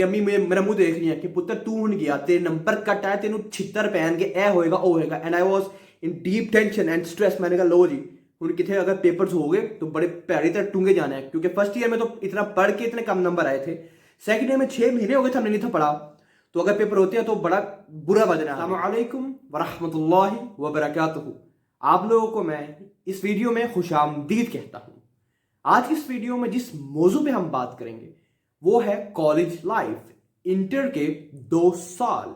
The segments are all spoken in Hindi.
अम्मी मेरा मुंह देख रही है कि पुत्र तू हुन गया, तेरे नंबर कट आया, तेन छितर पैन के ए होएगा ओ होएगा। And I was in deep tension and stress. मैंने कहा लो जी हुन कितने अगर पेपर्स हो गए तो बड़े पैड़ी तरह टूंगे जाना है, क्योंकि फर्स्ट ईयर में तो इतना पढ़ के इतने कम नंबर आए थे। सेकंड ईयर में 6 महीने हो गए थे हमने नहीं था पढ़ा, तो अगर पेपर होते हैं तो बड़ा बुरा बजना। अस्सलाम वालेकुम वरहमतुल्लाहि वबरकातुहू। आप लोगों को मैं इस वीडियो में खुशामदीद कहता हूँ। आज की इस वीडियो में जिस मौजू पे हम बात करेंगे वो है कॉलेज लाइफ, इंटर के 2 साल।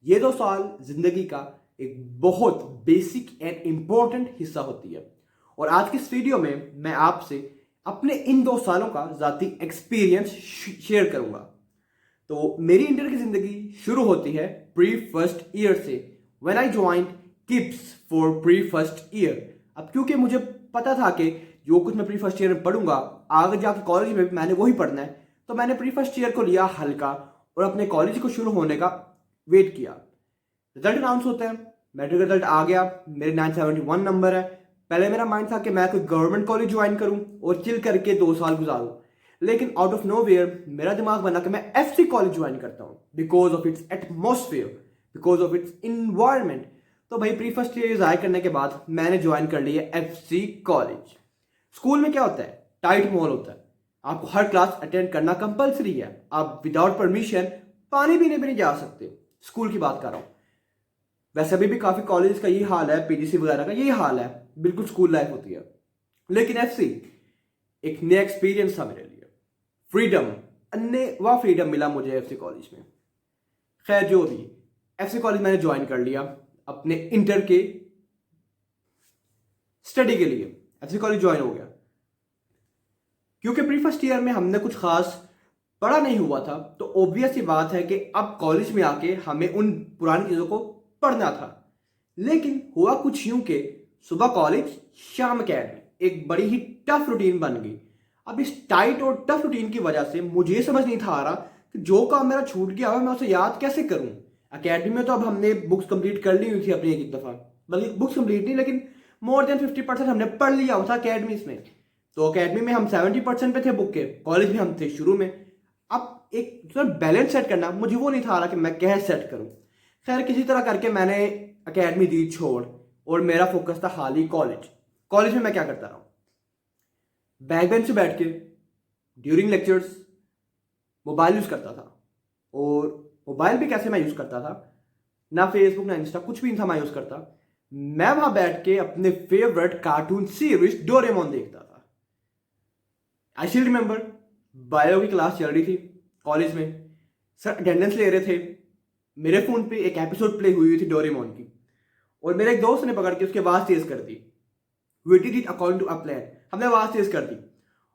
ये 2 साल जिंदगी का एक बहुत बेसिक एंड इंपॉर्टेंट हिस्सा होती है, और आज की इस वीडियो में मैं आपसे अपने इन 2 सालों का जाती एक्सपीरियंस शेयर करूंगा। तो मेरी इंटर की जिंदगी शुरू होती है प्री फर्स्ट ईयर से, when I joined KIPS for pre first year. अब क्योंकि मुझे पता था कि जो कुछ मैं प्री फर्स्ट ईयर में पढ़ूंगा आगे जाके कॉलेज में भी मैंने वही पढ़ना है, तो मैंने प्री फर्स्ट ईयर को लिया हल्का और अपने कॉलेज को शुरू होने का वेट किया। रिजल्ट अनाउंस होता है, मैट्रिक रिजल्ट आ गया, मेरे 971 नंबर है। पहले मेरा माइंड था कि मैं कोई गवर्नमेंट कॉलेज ज्वाइन करूं और चिल करके 2 साल गुजारूं, लेकिन आउट ऑफ नोवेयर मेरा दिमाग बना कि मैं एफसी कॉलेज ज्वाइन करता हूं because of its atmosphere, because of its environment. तो भाई प्री फर्स्ट ईयर जाए करने के बाद मैंने ज्वाइन कर लिया एफसी कॉलेज। स्कूल में क्या होता है, टाइट माहौल होता है, आपको हर क्लास अटेंड करना कंपलसरी है, आप विदाउट परमिशन पानी पीने भी नहीं जा सकते। स्कूल की बात कर रहा हूं, वैसे अभी भी काफी कॉलेज का यही हाल है, पीजीसी वगैरह का यही हाल है, बिल्कुल स्कूल लाइफ होती है। लेकिन एफसी एक नया एक्सपीरियंस था मेरे लिए, फ्रीडम, अन्य फ्रीडम मिला मुझे एफसी कॉलेज में। खैर जो भी, एफसी कॉलेज मैंने ज्वाइन कर लिया अपने इंटर के स्टडी के लिए। एफसी कॉलेज ज्वाइन हो गया क्योंकि प्री फर्स्ट ईयर में हमने कुछ खास पढ़ा नहीं हुआ था, तो ऑब्वियस सी बात है कि अब कॉलेज में आके हमें उन पुरानी चीजों को पढ़ना था। लेकिन हुआ कुछ यूं कि सुबह कॉलेज शाम अकेडमी, एक बड़ी ही टफ रूटीन बन गई। अब इस टाइट और टफ रूटीन की वजह से मुझे समझ नहीं था आ रहा कि जो काम मेरा छूट गया है मैं उसे याद कैसे करूं। अकेडमी में तो अब हमने बुक्स कंप्लीट कर ली हुई थी अपनी एक दफा, बल्कि बुक्स कंप्लीट नहीं लेकिन मोर देन 50% हमने पढ़ लिया हुआ था अकेडमी में। तो अकेडमी में हम 70% पे थे बुक के, कॉलेज में हम थे शुरू में। अब एक बैलेंस सेट करना मुझे वो नहीं था आ रहा कि मैं कैसे सेट करूं। खैर किसी तरह करके मैंने अकेडमी दी छोड़ और मेरा फोकस था खाली कॉलेज। कॉलेज में मैं क्या करता रहा, बैक बेंच से बैठ के ड्यूरिंग लेक्चर्स मोबाइल यूज करता था। और मोबाइल भी कैसे मैं यूज करता था, ना फेसबुक ना इंस्टा कुछ भी नहीं था मैं यूज करता। मैं वहां बैठ के अपने फेवरेट कार्टून सीरीज डोरेमोन देखता था। आई स्टिल रिमेंबर, बायो की क्लास चल रही थी कॉलेज में, सर अटेंडेंस ले रहे थे, मेरे फोन पे एक एपिसोड प्ले हुई थी डोरेमोन की, और मेरे एक दोस्त ने पकड़ के उसकी आवाज तेज कर दी। We did it according to a plan, हमने आवाज तेज कर दी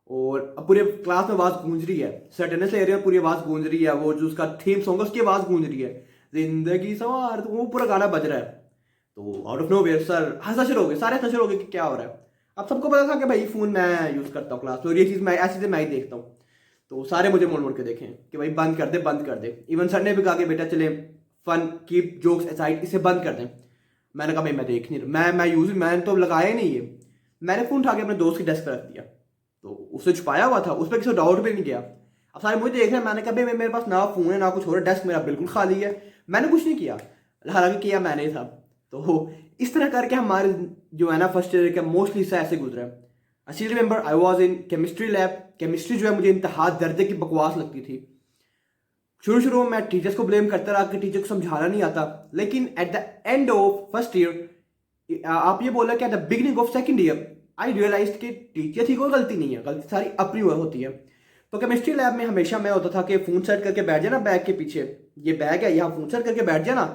और अब पूरे क्लास में आवाज गूंज रही है, सर अटेंडेंस ले रहे हैं, पूरी आवाज गूंज रही है, वो जो उसका थीम सॉन्ग है उसकी आवाज गूंज रही है, जिंदगी सवार, तो वो पूरा गाना बज रहा है। तो आउट ऑफ नोवेयर सर हंसना शुरू हो गए, सारे हंसना शुरू हो गए कि क्या हो रहा है। अब सबको पता था कि भाई फोन मैं यूज करता हूँ क्लास में और ये चीज मैं ऐसी चीजें मैं ही देखता हूँ, तो सारे मुझे मोड़ मोड़ के देखें कि भाई बंद कर दे बंद कर दे। इवन सर ने भी कहा कि बेटा चले फन कीप जोक्स असाइड, इसे बंद कर दें। मैंने कहा भाई मैं देख नहीं रहा, मैं यूज मैंने तो लगाया ही नहीं है। मैंने फोन उठा के अपने दोस्त की डेस्क पर रख दिया, तो उसे छुपाया हुआ था, उस पर किसी डाउट भी नहीं गया। अब सारे मुझे देख रहे हैं, मैंने कहा भाई मेरे पास ना फोन है ना कुछ हो रहा है, डेस्क मेरा बिल्कुल खाली है, मैंने कुछ नहीं किया, हालांकि किया मैंने था। तो इस तरह करके हमारे जो है ना फर्स्ट ईयर का मोस्टली हिस्सा ऐसे गुजरा है। I still remember I was in chemistry lab. Chemistry जो है मुझे इंतहा दर्जे की बकवास लगती थी। शुरू में मैं टीचर्स को ब्लेम करता रहा कि टीचर को समझाना नहीं आता, लेकिन at the end of first year आप ये बोला कि at the beginning of second year I realize कि टीचर की कोई गलती नहीं है, गलती सारी अपनी होती है। तो केमिस्ट्री लैब में हमेशा मैं होता था कि फोन सेट करके बैठ जाना बैग के पीछे, ये बैग है यहाँ फोन सेट करके बैठ जाना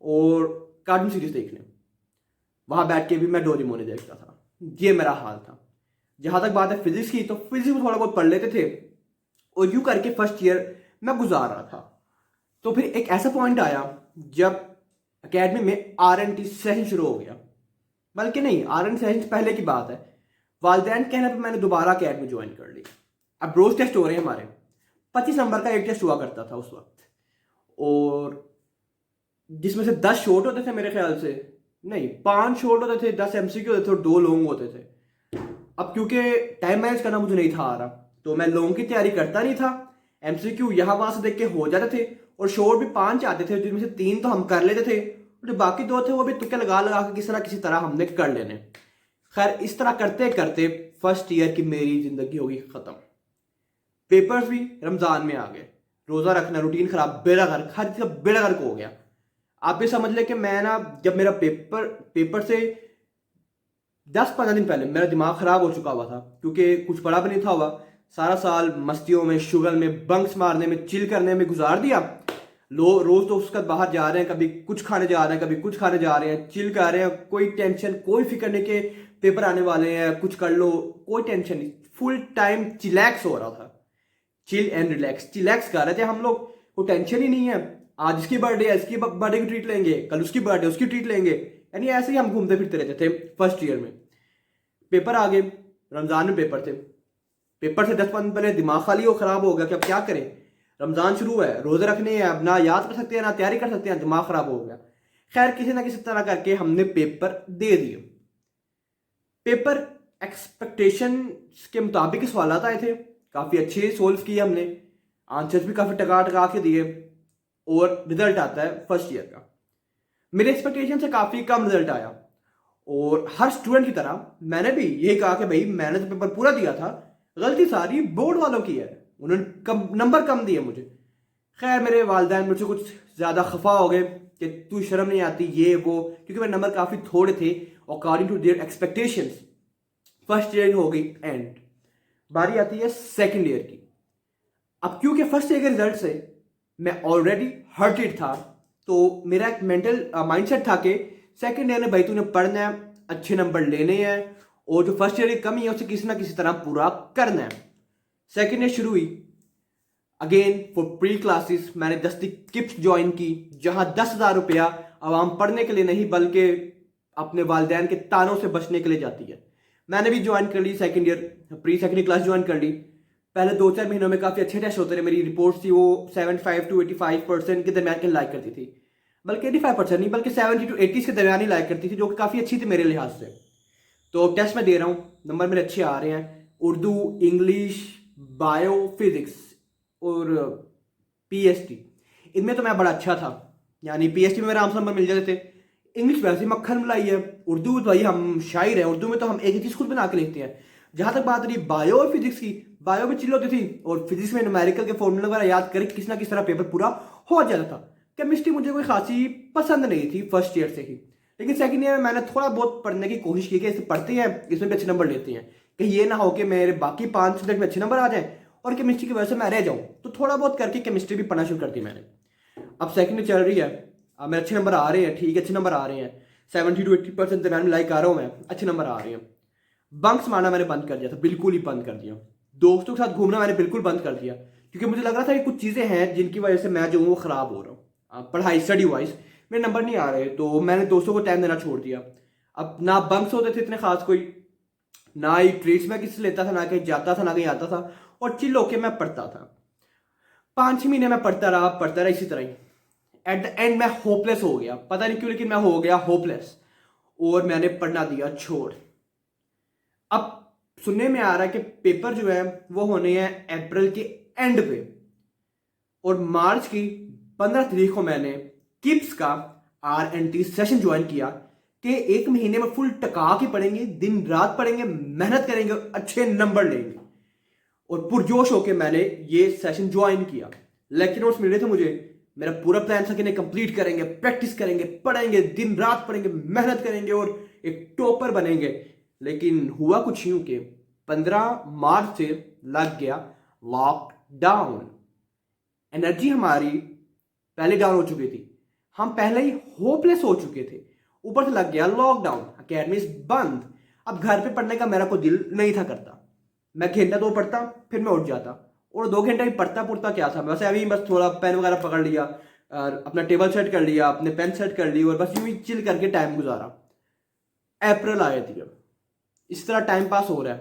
और कार्टून सीरीज देखने। वहां बैठ के भी मैं डोरेमोन देखता था, ये मेरा हाल था। जहां तक बात है फिजिक्स की, तो फिजिक्स में थोड़ा बहुत पढ़ लेते थे और यूं करके फर्स्ट ईयर मैं गुजार रहा था। तो फिर एक ऐसा पॉइंट आया जब एकेडमी में RNT सेशन शुरू हो गया, बल्कि नहीं RNT सेशन पहले की बात है। वालदैन के कहने पर मैंने दोबारा एकेडमी ज्वाइन कर ली। अब रोज टेस्ट हो रहे हैं हमारे, 25 नंबर का एक टेस्ट हुआ करता था उस वक्त, और जिसमें से 10 शॉर्ट होते थे मेरे ख्याल से, नहीं 5 शॉर्ट होते थे, 10 MCQ होते थे और 2 लॉन्ग होते थे। अब क्योंकि टाइम मैनेज करना मुझे नहीं था आ रहा, तो मैं लॉन्ग की तैयारी करता नहीं था, एमसीक्यू यहाँ वहां से देख के हो जाते थे और शोर भी 5 आते थे, जिनमें से 3 तो हम कर लेते थे और जो बाकी 2 थे वो भी तुक्के लगा लगा के किसी तरह हमने कर लेने। खैर इस तरह करते करते फर्स्ट ईयर की मेरी जिंदगी होगी खत्म। पेपर्स भी रमजान में आ गए, रोजा रखना, रूटीन खराब, बेड़ा गर्क, हर चीज का बेड़ा गर्क हो गया। आप ये समझ ले कि मैं ना, जब मेरा पेपर से 10-15 दिन पहले मेरा दिमाग खराब हो चुका हुआ था, क्योंकि कुछ पढ़ा भी नहीं था हुआ। सारा साल मस्तियों में, शुगल में, बंक्स मारने में, चिल करने में गुजार दिया। रोज तो उसका बाहर जा रहे हैं, कभी कुछ खाने जा रहे हैं, कभी कुछ खाने जा रहे हैं, चिल कर रहे हैं, कोई टेंशन, कोई फिक्र नहीं कि पेपर आने वाले हैं, कुछ कर लो, कोई टेंशन नहीं। फुल टाइम चिलैक्स हो रहा था, चिल एंड रिलैक्स, चिलैक्स कर रहे थे हम लोग। कोई टेंशन ही नहीं है, आज इसकी बर्थडे है, इसकी बर्थडे की ट्रीट लेंगे, कल उसकी बर्थडे, उसकी ट्रीट लेंगे, यानी ऐसे ही हम घूमते फिरते रहते थे फर्स्ट ईयर में। पेपर आ गए, रमजान में पेपर थे। पेपर से 10-15 दिन पहले दिमाग खाली हो, खराब हो गया कि अब क्या करें, रमजान शुरू है, रोजे रखने हैं, अब ना याद कर सकते हैं ना तैयारी कर सकते हैं, दिमाग खराब हो गया। खैर किसी ना किसी तरह करके हमने पेपर दे दिए। पेपर एक्सपेक्टेशन के मुताबिक ही सवाल आए थे, काफी अच्छे सोल्व किए हमने, आंसर्स भी काफी टका टका के दिए और रिजल्ट आता है फर्स्ट ईयर का। मेरे एक्सपेक्टेशन से काफी कम रिजल्ट आया और हर स्टूडेंट की तरह मैंने भी यही कहा कि भाई मैंने तो पेपर पूरा दिया था, गलती सारी बोर्ड वालों की है, उन्होंने नंबर कम दिए मुझे। खैर मेरे वालिदैन मुझसे कुछ ज़्यादा खफा हो गए कि तू शर्म नहीं आती ये वो, क्योंकि मेरे नंबर काफ़ी थोड़े थे according to their expectations. First year हो गई एंड, बारी आती है सेकेंड ईयर की। अब क्योंकि फर्स्ट ईयर के रिजल्ट से मैं ऑलरेडी हर्टेड था, तो मेरा एक मेंटल माइंडसेट था कि सेकेंड ईयर में भाई तूने पढ़ना है, अच्छे नंबर लेने हैं और जो फर्स्ट ईयर की कमी है उसे किसी ना किसी तरह पूरा करना है। सेकेंड ईयर शुरू हुई, अगेन फॉर प्री क्लासेस मैंने 10 किप्स ज्वाइन की, जहां 10,000 रुपया आवाम पढ़ने के लिए नहीं बल्कि अपने वालिदैन के तानों से बचने के लिए जाती है। मैंने भी ज्वाइन कर ली second year, pre second class join कर ली। पहले 2-4 महीनों में काफ़ी अच्छे टेस्ट होते रहे, मेरी रिपोर्ट्स थी वो 75 to 85% के दरमियान के लाइक करती थी, बल्कि 85% नहीं बल्कि 70 to 80 के दरमियान ही लाइक करती थी, जो कि काफ़ी अच्छी थी मेरे लिहाज से। तो टेस्ट मैं दे रहा हूँ, नंबर मेरे अच्छे आ रहे हैं, उर्दू, इंग्लिश, बायो, फिजिक्स और पीएसटी, इनमें तो मैं बड़ा अच्छा था, यानी पीएसटी में मेरे आराम से नंबर मिल जाते थे। इंग्लिश वैसे मक्खन मलाई है, उर्दू तो भाई हम शायर हैं, उर्दू में तो हम एक ही चीज़ खुद बना के लिखते हैं। जहाँ तक बात रही बायो और फिजिक्स की, बायो में चिल होती थी और फिजिक्स में न्यूमेरिकल के फॉर्मूला वगैरह याद करके किसी ना किसी तरह पेपर पूरा हो जाता था। केमिस्ट्री मुझे कोई खासी पसंद नहीं थी फर्स्ट ईयर से ही, लेकिन सेकंड ईयर में मैंने थोड़ा बहुत पढ़ने की कोशिश की कि इसे पढ़ते हैं, इसमें भी अच्छे नंबर लेते हैं, कहीं ये ना हो कि मेरे बाकी 5 सब्जेक्ट में अच्छे नंबर आ जाए और केमिस्ट्री की वजह से मैं रह जाऊँ। तो थोड़ा बहुत करके केमिस्ट्री भी पढ़ना शुरू कर दी मैंने। अब सेकंड ईयर चल रही है, अब मेरे अच्छे नंबर आ रहे हैं, ठीक है अच्छे नंबर आ रहे हैं, 70 to 80% दरमियान लाइक आ रहा हूँ मैं, अच्छे नंबर आ रहे हैं। बंक्स मारना मैंने बंद कर दिया था, बिल्कुल ही बंद कर दिया। दोस्तों के साथ घूमना मैंने बिल्कुल बंद कर दिया, क्योंकि मुझे लग रहा था कि कुछ चीज़ें हैं जिनकी वजह से मैं जो हूँ वो ख़राब हो रहा हूँ, पढ़ाई स्टडी वाइज मेरे नंबर नहीं आ रहे, तो मैंने दोस्तों को टाइम देना छोड़ दिया। अब ना बंक्स होते थे इतने खास कोई, ना ही ट्रीट्स में किसी से लेता था, ना कहीं जाता था, ना कहीं आता था, और चिल होके मैं पढ़ता था। 5-6 महीने मैं पढ़ता रहा इसी तरह ही। एट द एंड मैं होपलेस हो गया, पता नहीं क्यों लेकिन मैं हो गया होपलेस और मैंने पढ़ना दिया छोड़। अब सुनने में आ रहा है कि पेपर जो है वो होने हैं अप्रैल के एंड पे, और मार्च की 15 तारीख को मैंने किप्स का RNT सेशन ज्वाइन किया कि 1 महीने में फुल टका के पढ़ेंगे, दिन रात पढ़ेंगे, मेहनत करेंगे, अच्छे नंबर लेंगे, और पुरजोश होके मैंने ये सेशन ज्वाइन किया। लेक्चर नोट्स मिल रहे थे मुझे, मेरा पूरा प्लान था कि नहीं कंप्लीट करेंगे, प्रैक्टिस करेंगे, पढ़ेंगे, दिन रात पढ़ेंगे, मेहनत करेंगे और एक टॉपर बनेंगे। लेकिन हुआ कुछ यूं कि 15 मार्च से लग गया लॉकडाउन। एनर्जी हमारी पहले डाउन हो चुकी थी, हम पहले ही होपलेस हो चुके थे, ऊपर से लग गया लॉकडाउन, अकेडमीज बंद। अब घर पे पढ़ने का मेरा कोई दिल नहीं था करता, मैं घंटा 2 पढ़ता फिर मैं उठ जाता, और 2 घंटा ही पढ़ता क्या था, बस अभी बस थोड़ा पेन वगैरह पकड़ लिया, अपना टेबल सेट कर लिया, अपने पेन सेट कर ली और बस यूं ही चिल करके टाइम गुजारा। अप्रैल आए थी, अब इस तरह टाइम पास हो रहा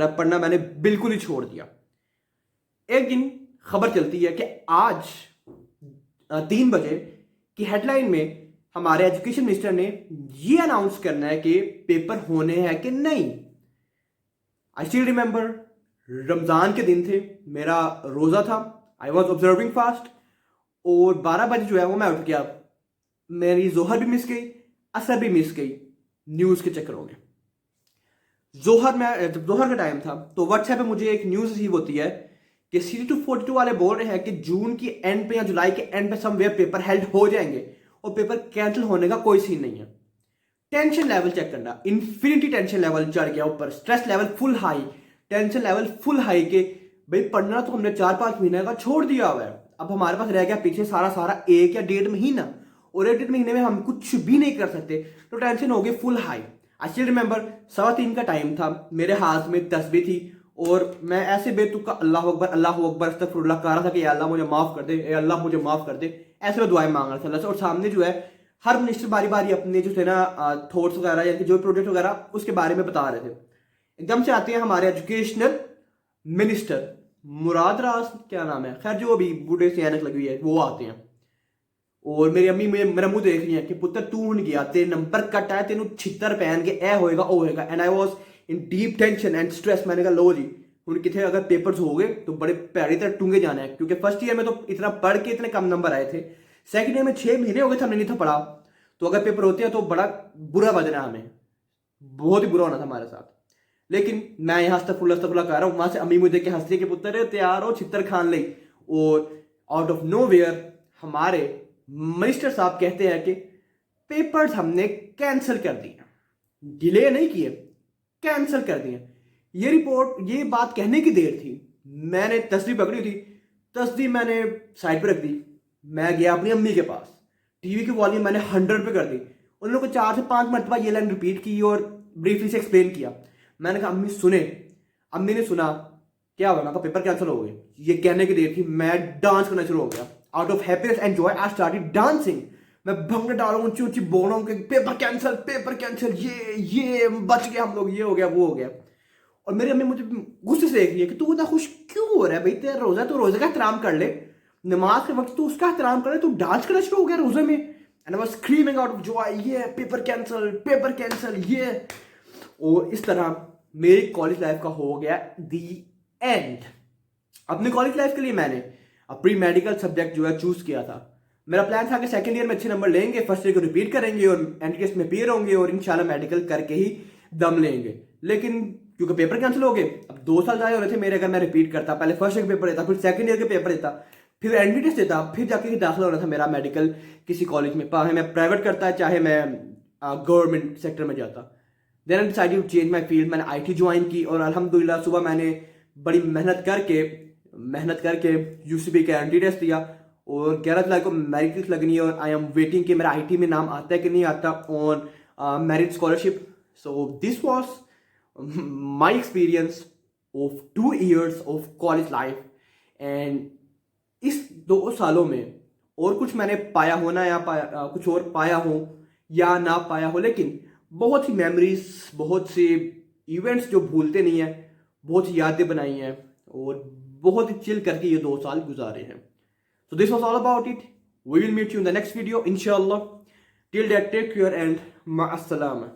है, पढ़ना मैंने बिल्कुल ही छोड़ दिया। एक दिन खबर चलती है कि आज 3 बजे की हेडलाइन में हमारे एजुकेशन मिनिस्टर ने ये अनाउंस करना है कि पेपर होने हैं कि नहीं। आई स्टिल रिमेंबर रमज़ान के दिन थे, मेरा रोज़ा था, आई वॉज ऑब्जर्विंग फास्ट, और 12 बजे जो है वो मैं उठ गया। मेरी जोहर भी मिस गई, असर भी मिस गई न्यूज़ के चक्करों में। जोहर में जब जोहर का टाइम था तो व्हाट्सएप पे मुझे एक न्यूज़ रिसीव होती है कि CD242 वाले बोल रहे हैं कि जून की एंड पे या जुलाई के एंड पे समवेयर पेपर हेल्ड हो जाएंगे और पेपर कैंसिल होने का कोई सीन नहीं है। टेंशन लेवल चेक करना, इन्फिनिटी टेंशन लेवल चढ़ गया ऊपर, stress level full high, tension level full high के भाई पढ़ना तो हमने 4-5 महीने का छोड़ दिया हुआ है, अब हमारे पास रह गया पीछे सारा 1 या 1.5 महीना, और 1-1.5 महीने में हम कुछ भी नहीं कर सकते, तो टेंशन हो गई full high. I still remember 3:15 का टाइम था, मेरे हाथ में तस्बीह थी और मैं ऐसे बेतुका अल्लाह अकबर अस्तगफिरुल्लाह कह रहा था कि या अल्लाह मुझे माफ़ कर दे, अल्लाह मुझे माफ़ कर दे, ऐसे में दुआएं मांग रहा था अल्लाह से। और सामने जो है हर मिनिस्टर बारी बारी अपने जो थे ना थॉट्स वगैरह या जो प्रोजेक्ट वगैरह उसके बारे में बता रहे थे। एकदम से आते हैं हमारे एजुकेशनल मिनिस्टर मुराद राज, क्या नाम है, खैर जो अभी बूढ़े से ऐनक लगी हुई है, वो आते हैं और मेरी अम्मी मेरा मुंह देख रही है कि पुत्र तू हुन गया, तेरे नंबर कट आया, तेन छितर पहन के ए होएगा ओ होएगा। And I was in deep tension and stress. मैंने कहा लो जी हुन कितने अगर पेपर्स हो गए तो बड़े पैड़ी तरह टूंगे जाना है, क्योंकि फर्स्ट ईयर में तो इतना पढ़ के इतने कम नंबर आए थे, सेकंड ईयर में 6 महीने हो गए थे हमने नहीं था पढ़ा, तो अगर पेपर होते हैं तो बड़ा बुरा बजना हमें, बहुत ही बुरा होना था हमारे साथ। लेकिन मैं यहाँ अस्तगफुरुल्लाह कर रहा हूँ, वहां से अम्मी मुझे देख के हंसती है कि पुत्र तैयार हो छितर खान ले, और आउट ऑफ नो वेयर हमारे मिनिस्टर साहब कहते हैं कि पेपर्स हमने कैंसिल कर दिए, डिले नहीं किए, कैंसिल कर दिए। ये रिपोर्ट, ये बात कहने की देर थी, मैंने तस्वीर पकड़ी थी, तस्वीर मैंने साइड पे रख दी, मैं गया अपनी अम्मी के पास, टीवी की वॉल्यूम मैंने 100 पे कर दी, उन लोगों को 4 से 5 मरतबा ये लाइन रिपीट की और ब्रीफली से एक्सप्लेन किया। मैंने कहा अम्मी सुने, अम्मी ने सुना, क्या हुआ, का पेपर कैंसिल हो गए, ये कहने की देर थी, मैं डांस करना शुरू हो गया। Out of happiness and Joy I started dancing, मैं भंग डाल रहा हूँ, ऊंची ऊंची बोल रहा हूँ कि पेपर कैंसिल, ये बच गए हम लोग, ये हो गया वो हो गया। और मेरी अम्मी मुझे गुस्से से देख रही है कि तू इतना खुश क्यों हो रहा है भाई, तेरा रोजा, तो रोजे का एहतराम कर ले, नमाज के वक्त तू उसका एहतराम कर ले, तू डांस करना शुरू हो गया रोजे में। And I was screaming out of Joy, ये पेपर कैंसिल ये। और इस तरह मेरी कॉलेज लाइफ का हो गया दी एंड। अपने कॉलेज लाइफ के लिए मैंने प्री मेडिकल सब्जेक्ट जो है चूज किया था। मेरा प्लान था कि सेकंड ईयर में अच्छे नंबर लेंगे, फर्स्ट ईयर को रिपीट करेंगे और एंट्री में अपीयर होंगे और इंशाल्लाह मेडिकल करके ही दम लेंगे। लेकिन क्योंकि पेपर कैंसिल हो गए, अब 2 साल जाए होने थे मेरे, अगर मैं रिपीट करता, पहले फर्स्ट ईयर के पेपर देता, फिर सेकंड ईयर के पेपर देता, फिर एंट्री टेस्ट देता, फिर जाके ही दाखिला होना था मेरा मेडिकल किसी कॉलेज में, चाहे मैं प्राइवेट करता चाहे मैं गवर्नमेंट सेक्टर में जाता। Then I decided to change my field, मैंने IT ज्वाइन की और अल्हम्दुलिल्लाह सुबह मैंने बड़ी मेहनत करके UCB का एंट्री टेस्ट दिया और 11 जुलाई को मेरिट लिस्ट लगनी है और आई एम वेटिंग कि मेरा IT में नाम आता है कि नहीं आता on merit scholarship. So this was my experience of 2 years of college life. And इस 2 सालों में और कुछ मैंने पाया हो ना या कुछ और पाया हो या ना पाया हो, लेकिन बहुत सी मेमोरीज, बहुत से इवेंट्स जो भूलते नहीं है, बहुत सी यादें बनाई हैं और बहुत ही चिल करके ये 2 साल गुजारे हैं। So this was all about it. We will meet you in the next video, inshallah. Till that, take care and ma'assalama.